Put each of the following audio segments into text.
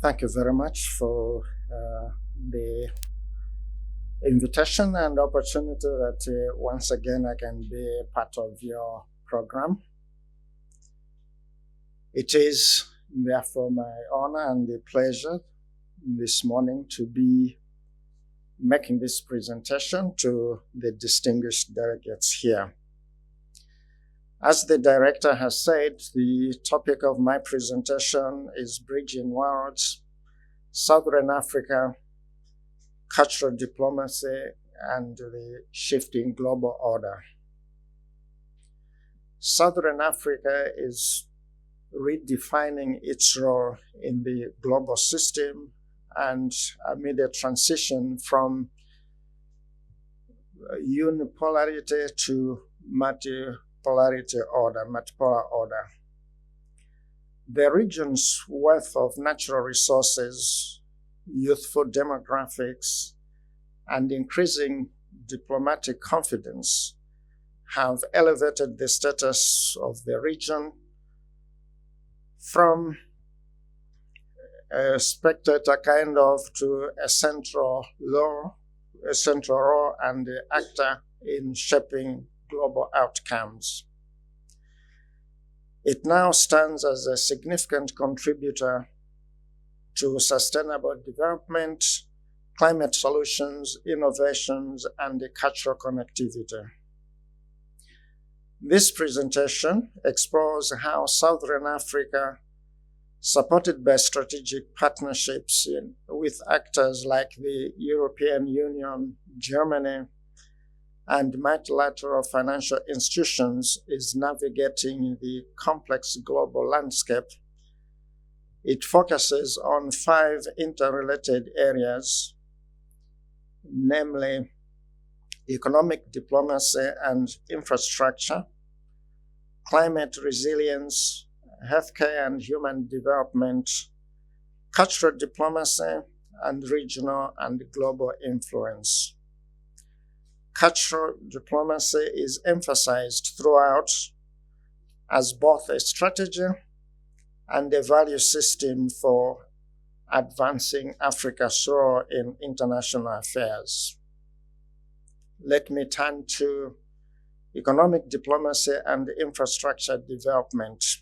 Thank you very much for the invitation and opportunity that once again I can be part of your program. It is therefore my honor and the pleasure this morning to be making this presentation to the distinguished delegates here. As the director has said, the topic of my presentation is Bridging Worlds, Southern Africa, Cultural Diplomacy, and the Shifting Global Order. Southern Africa is redefining its role in the global system and amid a transition from unipolarity to multipolar order. The region's wealth of natural resources, youthful demographics, and increasing diplomatic confidence have elevated the status of the region from a spectator kind of to a central role and the actor in shaping global outcomes. It now stands as a significant contributor to sustainable development, climate solutions, innovations, and cultural connectivity. This presentation explores how Southern Africa, supported by strategic partnerships with actors like the European Union, Germany, and multilateral financial institutions, is navigating the complex global landscape. It focuses on 5 interrelated areas, namely economic diplomacy and infrastructure, climate resilience, healthcare and human development, cultural diplomacy, and regional and global influence. Cultural diplomacy is emphasized throughout as both a strategy and a value system for advancing Africa's role in international affairs. Let me turn to economic diplomacy and infrastructure development.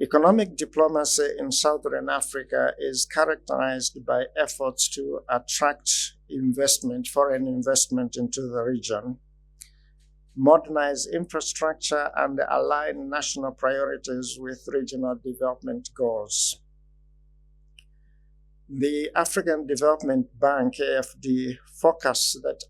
Economic diplomacy in Southern Africa is characterized by efforts to attract foreign investment into the region, modernize infrastructure, and align national priorities with regional development goals. The African Development Bank, AFD, forecasts that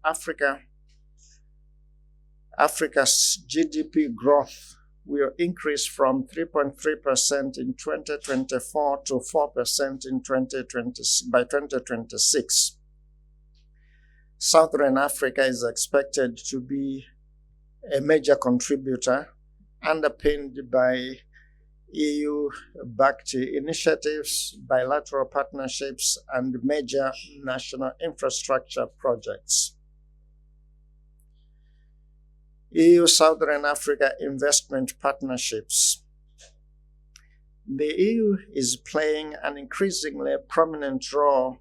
Africa's GDP growth will increase from 3.3% in 2024 to 4% by 2026. Southern Africa is expected to be a major contributor, underpinned by EU-backed initiatives, bilateral partnerships, and major national infrastructure projects. EU-Southern Africa investment partnerships. The EU is playing an increasingly prominent role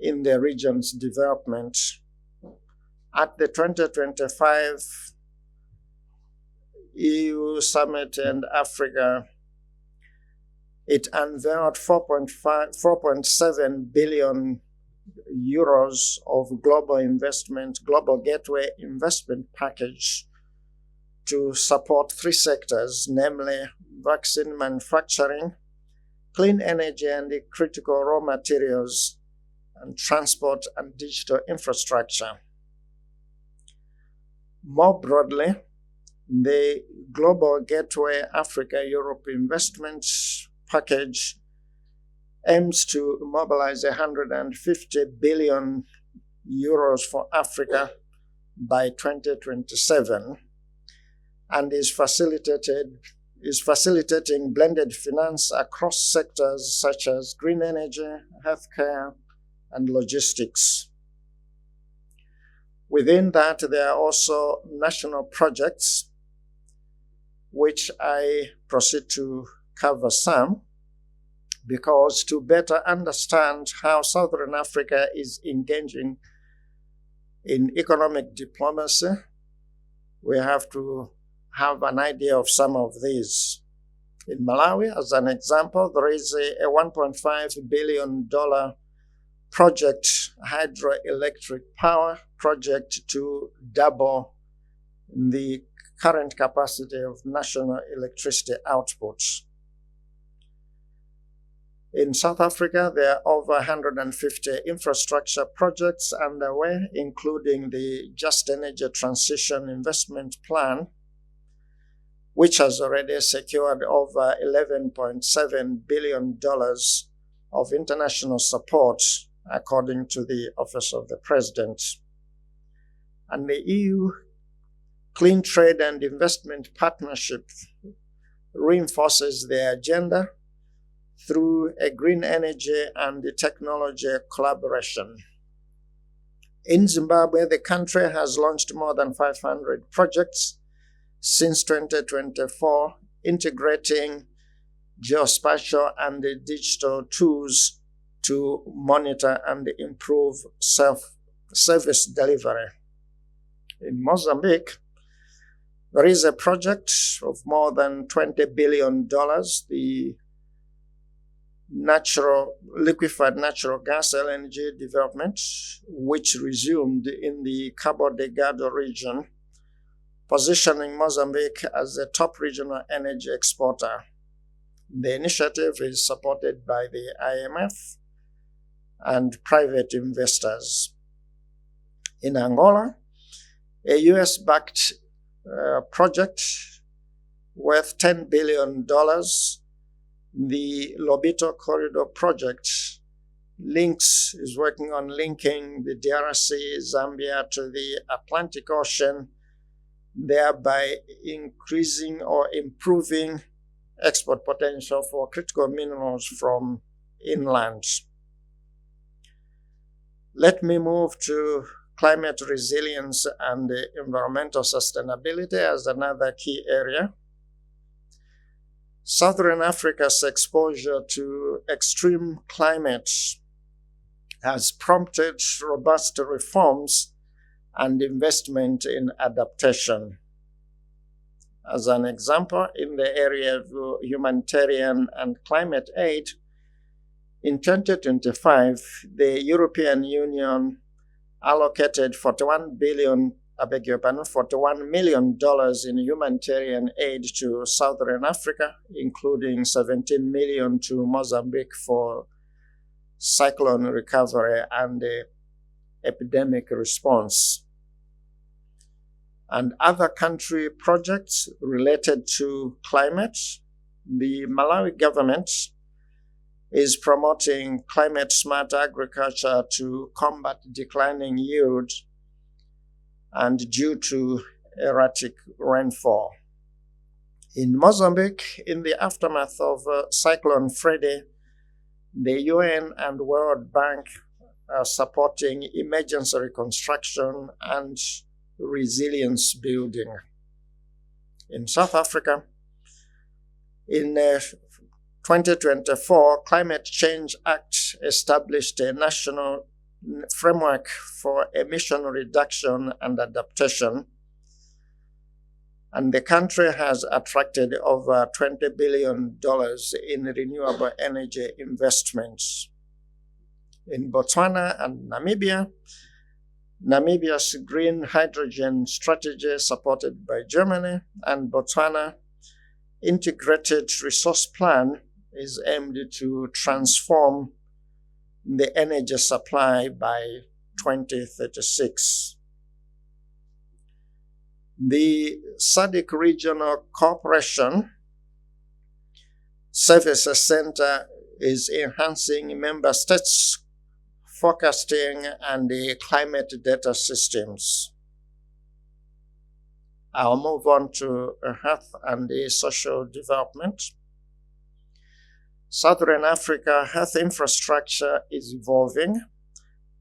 in the region's development. At the 2025 EU Summit in Africa, it unveiled 4.7 billion euros of global gateway investment package to support 3 sectors, namely vaccine manufacturing, clean energy and critical raw materials, and transport and digital infrastructure. More broadly, the Global Gateway Africa-Europe Investment Package aims to mobilize 150 billion euros for Africa by 2027 and is facilitating blended finance across sectors such as green energy, healthcare, and logistics. Within that, there are also national projects, which I proceed to cover some. because to better understand how Southern Africa is engaging in economic diplomacy, we have to have an idea of some of these. In Malawi, as an example, there is a $1.5 billion project, hydroelectric power project, to double the current capacity of national electricity output. In South Africa, there are over 150 infrastructure projects underway, including the Just Energy Transition Investment Plan, which has already secured over $11.7 billion of international support, according to the Office of the President. And the EU Clean Trade and Investment Partnership reinforces the agenda through a green energy and technology collaboration. In Zimbabwe, the country has launched more than 500 projects since 2024, integrating geospatial and digital tools to monitor and improve service delivery. In Mozambique, there is a project of more than $20 billion, the liquefied natural gas LNG development, which resumed in the Cabo Delgado region, positioning Mozambique as a top regional energy exporter. The initiative is supported by the IMF and private investors. In Angola, a US-backed project worth $10 billion, the Lobito Corridor project, is working on linking the DRC, Zambia to the Atlantic Ocean, thereby increasing or improving export potential for critical minerals from inland. Let me move to climate resilience and environmental sustainability as another key area. Southern Africa's exposure to extreme climates has prompted robust reforms and investment in adaptation. As an example, in the area of humanitarian and climate aid, in 2025, the European Union allocated $41 million in humanitarian aid to Southern Africa, including $17 million to Mozambique for cyclone recovery and epidemic response. And other country projects related to climate, the Malawi government is promoting climate-smart agriculture to combat declining yield and due to erratic rainfall. In Mozambique, in the aftermath of Cyclone Freddy, the UN and World Bank are supporting emergency reconstruction and resilience building. In South Africa, in 2024, Climate Change Act established a national framework for emission reduction and adaptation, and the country has attracted over $20 billion in renewable energy investments. In Botswana and Namibia, Namibia's green hydrogen strategy, supported by Germany, and Botswana integrated resource plan is aimed to transform the energy supply by 2036. The SADC Regional Cooperation Services Center is enhancing member states' forecasting and the climate data systems. I'll move on to health and the social development. Southern Africa health infrastructure is evolving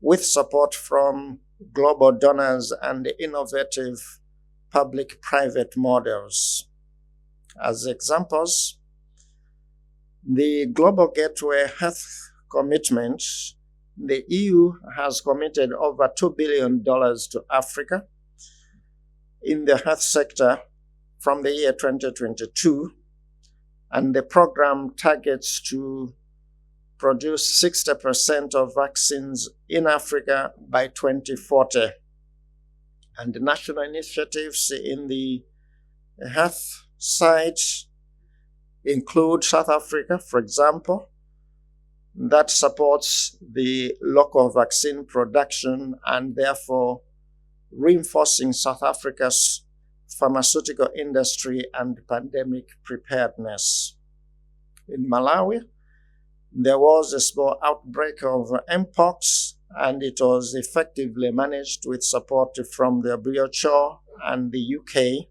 with support from global donors and innovative public-private models. As examples, The Global Gateway Health Commitment, the EU has committed over $2 billion to Africa in the health sector from the year 2022, and the program targets to produce 60% of vaccines in Africa by 2040. And the national initiatives in the health side include South Africa, for example, that supports the local vaccine production and therefore reinforcing South Africa's pharmaceutical industry and pandemic preparedness. In Malawi, there was a small outbreak of Mpox, and it was effectively managed with support from the WHO and the UK.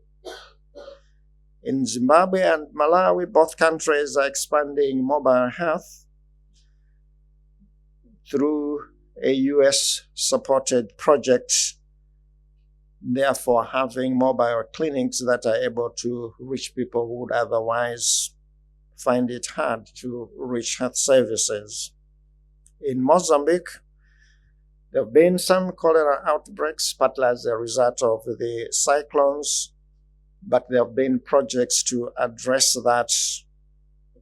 In Zimbabwe and Malawi, both countries are expanding mobile health through a US-supported project, therefore having mobile clinics that are able to reach people who would otherwise find it hard to reach health services. In Mozambique, there have been some cholera outbreaks, partly as a result of the cyclones, but there have been projects to address that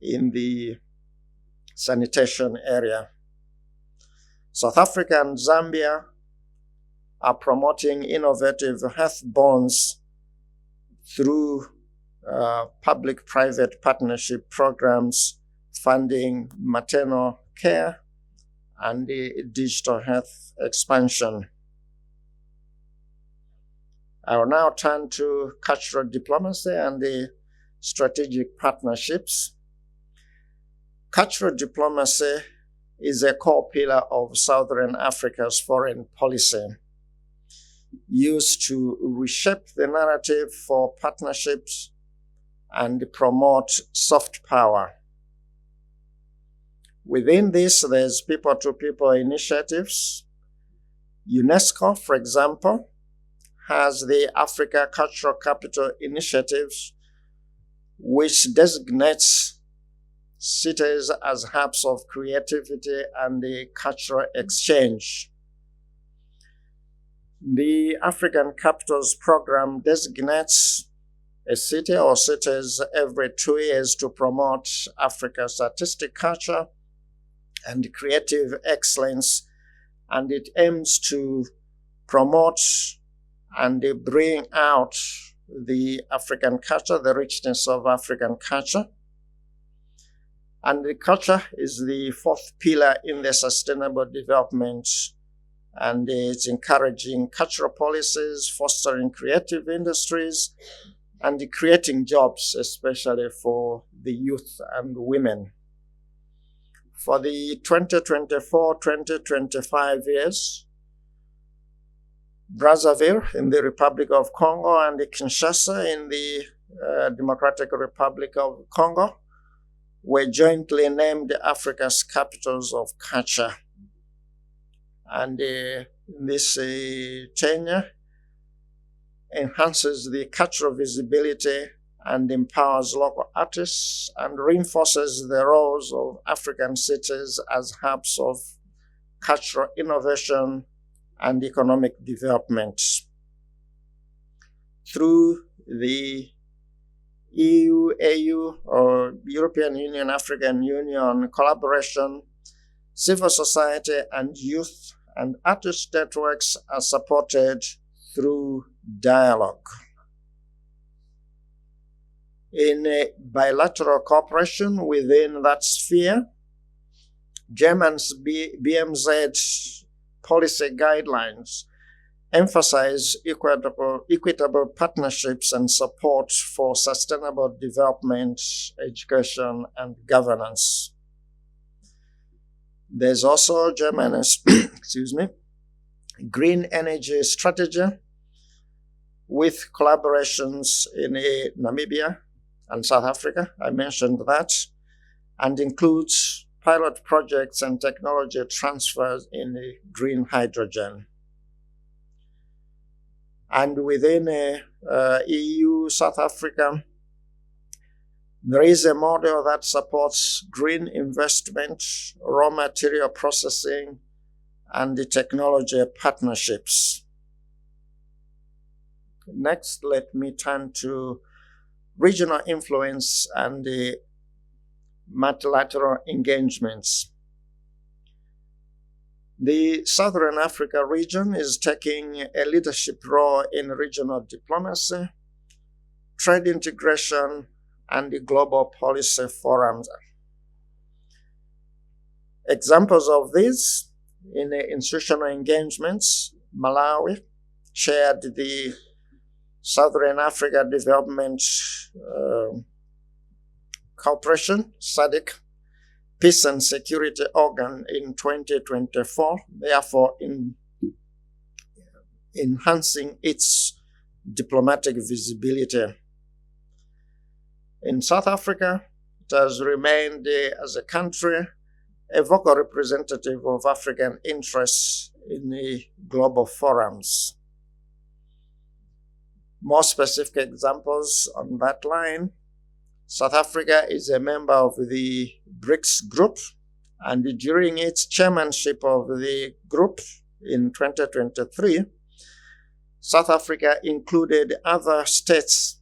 in the sanitation area. South Africa and Zambia are promoting innovative health bonds through public-private partnership programs, funding maternal care, and the digital health expansion. I will now turn to cultural diplomacy and the strategic partnerships. Cultural diplomacy is a core pillar of Southern Africa's foreign policy, used to reshape the narrative for partnerships and promote soft power. Within this, there's people-to-people initiatives. UNESCO, for example, has the Africa Cultural Capital Initiatives, which designates cities as hubs of creativity and the cultural exchange. The African Capitals Program designates a city or cities every 2 years to promote Africa's artistic culture and creative excellence, and it aims to promote and bring out the African culture, the richness of African culture. And the culture is the fourth pillar in the sustainable development, and it's encouraging cultural policies, fostering creative industries, and creating jobs, especially for the youth and women. For the 2024-2025 years, Brazzaville in the Republic of Congo and Kinshasa in the Democratic Republic of Congo were jointly named Africa's capitals of culture. And this tenure enhances the cultural visibility and empowers local artists and reinforces the roles of African cities as hubs of cultural innovation and economic development. Through the EU-AU or European Union, African Union collaboration, civil society and youth and artist networks are supported through dialogue. In bilateral cooperation within that sphere, German's BMZ policy guidelines emphasize equitable partnerships and support for sustainable development, education, and governance. There's also Germany's green energy strategy with collaborations in Namibia and South Africa, I mentioned that, and includes pilot projects and technology transfers in green hydrogen. And within EU, South Africa, There is a model that supports green investment, raw material processing, and the technology partnerships. Next, let me turn to regional influence and the multilateral engagements. The Southern Africa region is taking a leadership role in regional diplomacy, trade integration, and the global policy forums. Examples of these in the institutional engagements: Malawi chaired the Southern Africa Development Cooperation, SADC, Peace and Security Organ in 2024, therefore enhancing its diplomatic visibility. In South Africa, it has remained as a country a vocal representative of African interests in the global forums. More specific examples on that line: South Africa is a member of the BRICS group, and during its chairmanship of the group in 2023, South Africa included other states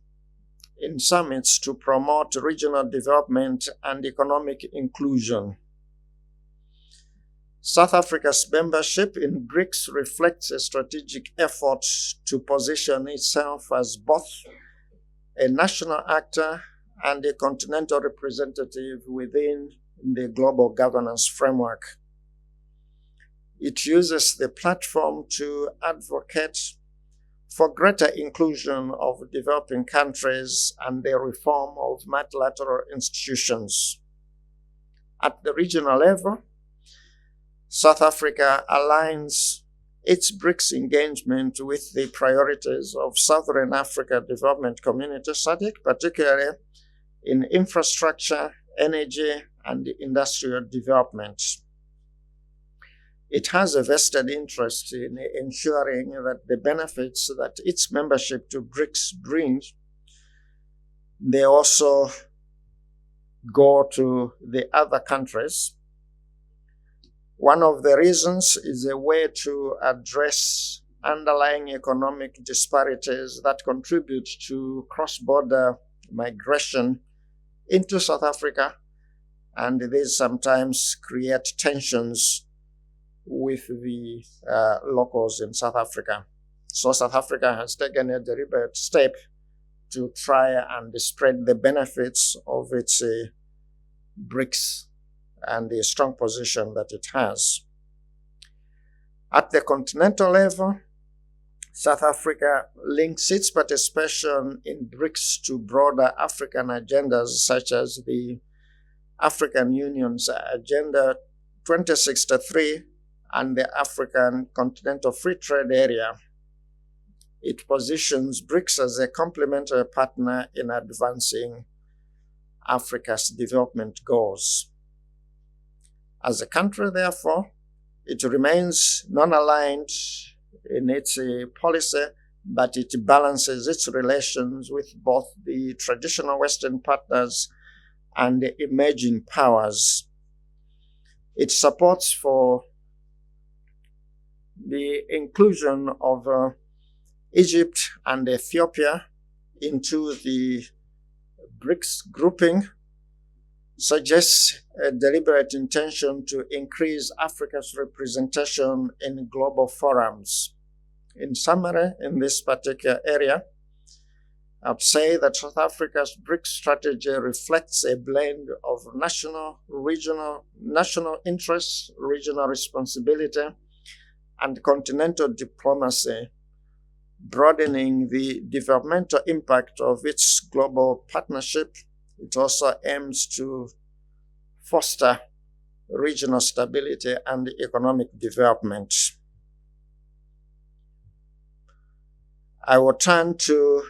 in summits to promote regional development and economic inclusion. South Africa's membership in BRICS reflects a strategic effort to position itself as both a national actor and a continental representative within the global governance framework. It uses the platform to advocate for greater inclusion of developing countries and the reform of multilateral institutions. At the regional level, South Africa aligns its BRICS engagement with the priorities of Southern Africa Development Community, SADC, particularly in infrastructure, energy, and industrial development. It has a vested interest in ensuring that the benefits that its membership to BRICS brings, they also go to the other countries. One of the reasons is a way to address underlying economic disparities that contribute to cross-border migration into South Africa, and these sometimes create tensions with the locals in South Africa. So South Africa has taken a deliberate step to try and spread the benefits of its BRICS and the strong position that it has. At the continental level, South Africa links its participation in BRICS to broader African agendas such as the African Union's Agenda 2063 and the African Continental Free Trade Area. It positions BRICS as a complementary partner in advancing Africa's development goals. As a country, therefore, it remains non-aligned in its policy, but it balances its relations with both the traditional Western partners and the emerging powers. It supports for the inclusion of Egypt and Ethiopia into the BRICS grouping, suggests a deliberate intention to increase Africa's representation in global forums. In summary, in this particular area, I'd say that South Africa's BRICS strategy reflects a blend of national interests, regional responsibility, and continental diplomacy, broadening the developmental impact of its global partnership. It also aims to foster regional stability and economic development. I will turn to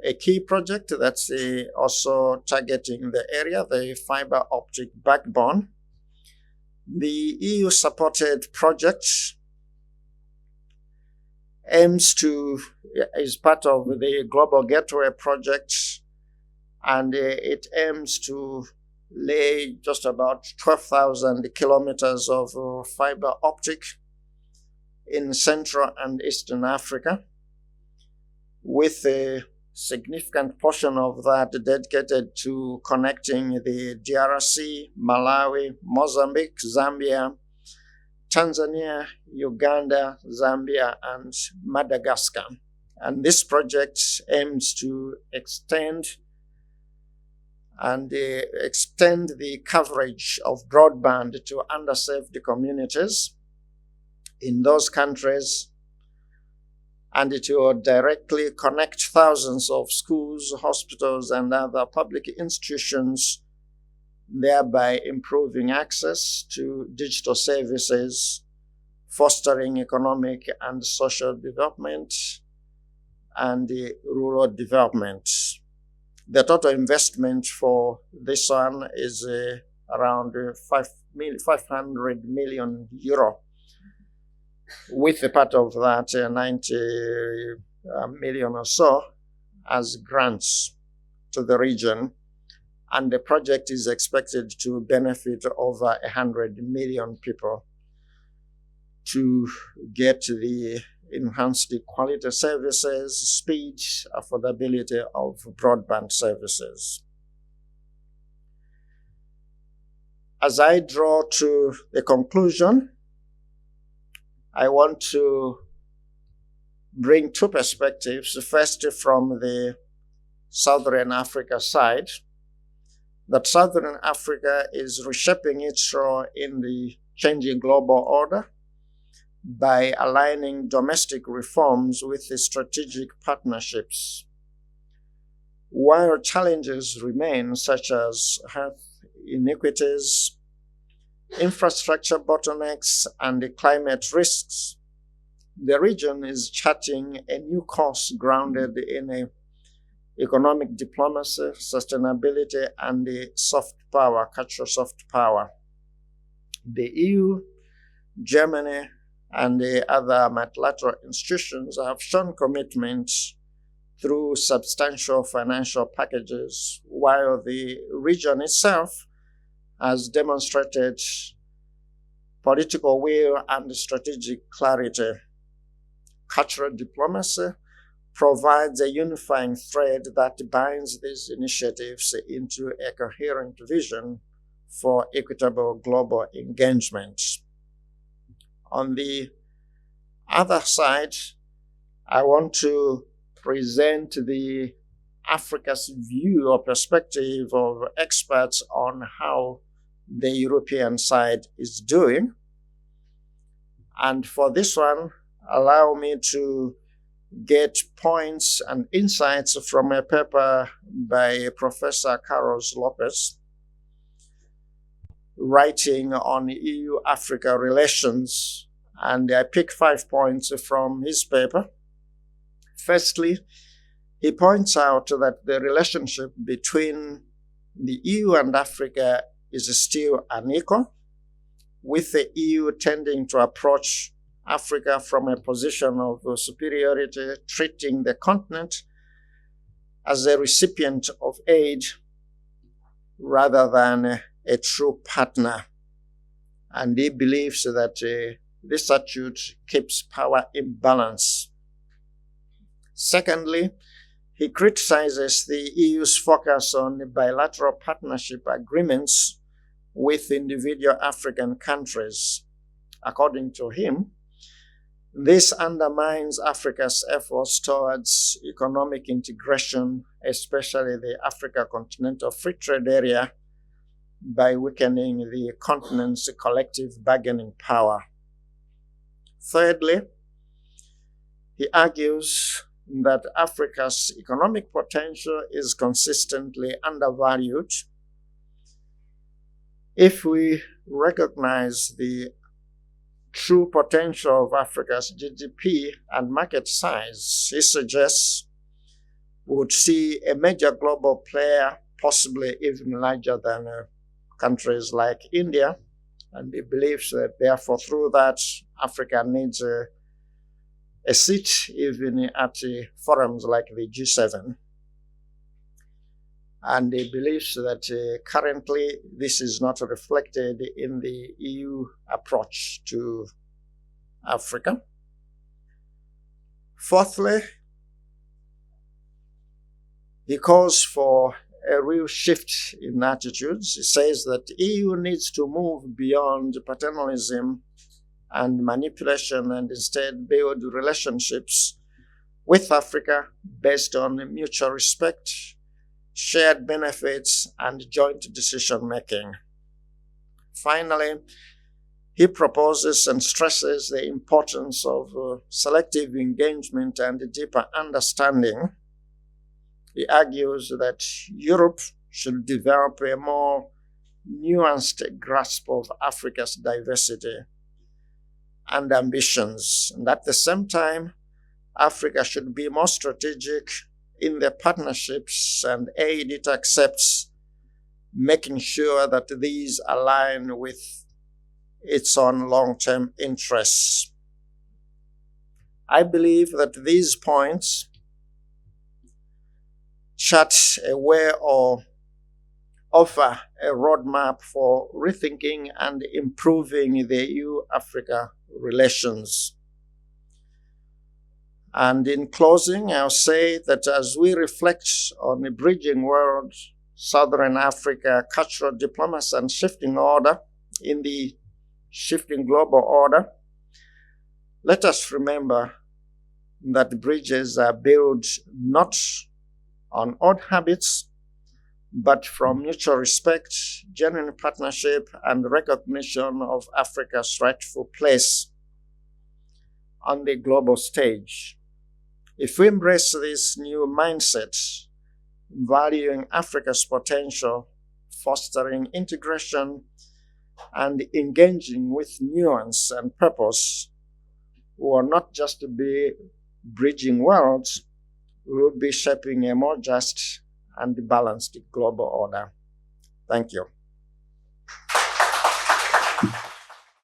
a key project that's also targeting the area, the fiber optic backbone. The EU-supported project is part of the Global Gateway project and it aims to lay just about 12,000 kilometers of fiber optic in Central and Eastern Africa, with a significant portion of that dedicated to connecting the DRC, Malawi, Mozambique, Zambia, Tanzania, Uganda, Zambia, and Madagascar. And this project aims to extend the coverage of broadband to underserved communities in those countries, and it will directly connect thousands of schools, hospitals, and other public institutions, thereby improving access to digital services, fostering economic and social development, and rural development. The total investment for this one is around 500 million euro, with a part of that 90 million or so as grants to the region. And the project is expected to benefit over 100 million people to get the enhanced quality services, speed, affordability of broadband services. As I draw to the conclusion, I want to bring two perspectives. First, from the Southern Africa side, that Southern Africa is reshaping its role in the changing global order by aligning domestic reforms with the strategic partnerships. While challenges remain, such as health inequities, infrastructure bottlenecks, and the climate risks, the region is charting a new course grounded in economic diplomacy, sustainability, and the soft power, cultural soft power. The EU, Germany, and the other multilateral institutions have shown commitment through substantial financial packages, while the region itself has demonstrated political will and strategic clarity. Cultural diplomacy provides a unifying thread that binds these initiatives into a coherent vision for equitable global engagement. On the other side, I want to present the Africa's view or perspective of experts on how the European side is doing. And for this one, allow me to get points and insights from a paper by Professor Carlos Lopez, writing on EU-Africa relations. And I pick 5 points from his paper. Firstly, he points out that the relationship between the EU and Africa is still unequal, with the EU tending to approach Africa from a position of superiority, treating the continent as a recipient of aid rather than a true partner. And he believes that this attitude keeps power in balance. Secondly, he criticizes the EU's focus on bilateral partnership agreements with individual African countries. According to him, this undermines Africa's efforts towards economic integration, especially the Africa Continental Free Trade Area, by weakening the continent's collective bargaining power. Thirdly, he argues that Africa's economic potential is consistently undervalued. If we recognize the true potential of Africa's GDP and market size, he suggests we would see a major global player, possibly even larger than countries like India, and he believes that therefore through that Africa needs a seat even at forums like the G7. And he believes that currently this is not reflected in the EU approach to Africa. Fourthly, he calls for a real shift in attitudes. He says that the EU needs to move beyond paternalism and manipulation and instead build relationships with Africa based on mutual respect, shared benefits, and joint decision-making. Finally, he proposes and stresses the importance of selective engagement and deeper understanding. He argues that Europe should develop a more nuanced grasp of Africa's diversity and ambitions, and at the same time, Africa should be more strategic in the partnerships and aid it accepts, making sure that these align with its own long-term interests. I believe that these points chart a way or offer a roadmap for rethinking and improving the EU-Africa relations. And in closing, I'll say that as we reflect on the bridging world, Southern Africa, cultural diplomacy, and shifting order in the shifting global order, let us remember that bridges are built not on old habits, but from mutual respect, genuine partnership, and recognition of Africa's rightful place on the global stage. If we embrace this new mindset, valuing Africa's potential, fostering integration, and engaging with nuance and purpose, we will not just be bridging worlds, we will be shaping a more just and balanced global order. Thank you.